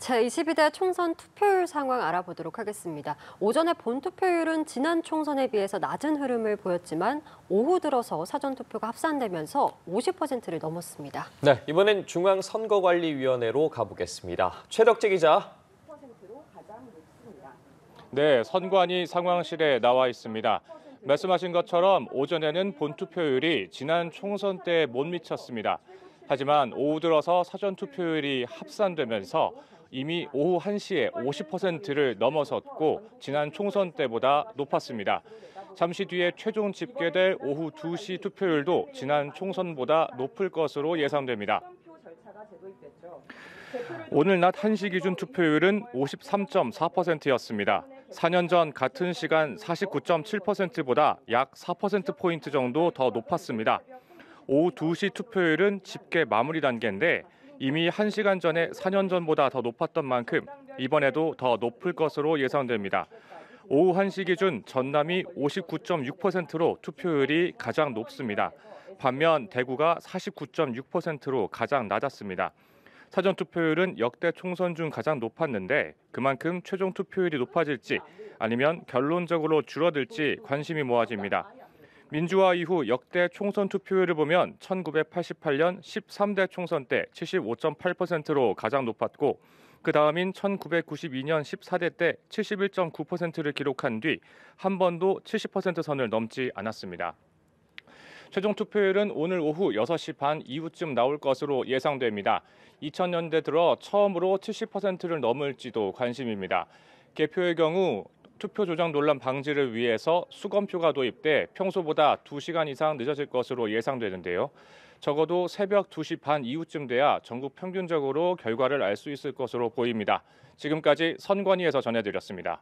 제22대 총선 투표율 상황 알아보도록 하겠습니다. 오전에 본투표율은 지난 총선에 비해서 낮은 흐름을 보였지만 오후 들어서 사전투표가 합산되면서 50%를 넘었습니다. 네, 이번엔 중앙선거관리위원회로 가보겠습니다. 최덕재 기자. 네, 선관위 상황실에 나와 있습니다. 말씀하신 것처럼 오전에는 본투표율이 지난 총선 때에 못 미쳤습니다. 하지만 오후 들어서 사전투표율이 합산되면서 이미 오후 1시에 50%를 넘어섰고 지난 총선 때보다 높았습니다. 잠시 뒤에 최종 집계될 오후 2시 투표율도 지난 총선보다 높을 것으로 예상됩니다. 오늘 낮 1시 기준 투표율은 53.4%였습니다. 4년 전 같은 시간 49.7%보다 약 4%포인트 정도 더 높았습니다. 오후 2시 투표율은 집계 마무리 단계인데 이미 1시간 전에 4년 전보다 더 높았던 만큼 이번에도 더 높을 것으로 예상됩니다. 오후 1시 기준 전남이 59.6%로 투표율이 가장 높습니다. 반면 대구가 49.6%로 가장 낮았습니다. 사전투표율은 역대 총선 중 가장 높았는데 그만큼 최종 투표율이 높아질지 아니면 결론적으로 줄어들지 관심이 모아집니다. 민주화 이후 역대 총선 투표율을 보면 1988년 13대 총선 때 75.8%로 가장 높았고 그 다음인 1992년 14대 때 71.9%를 기록한 뒤 한 번도 70% 선을 넘지 않았습니다. 최종 투표율은 오늘 오후 6시 반 이후쯤 나올 것으로 예상됩니다. 2000년대 들어 처음으로 70%를 넘을지도 관심입니다. 개표의 경우 투표 조작 논란 방지를 위해서 수검표가 도입돼 평소보다 2시간 이상 늦어질 것으로 예상되는데요. 적어도 새벽 2시 반 이후쯤 돼야 전국 평균적으로 결과를 알 수 있을 것으로 보입니다. 지금까지 선관위에서 전해드렸습니다.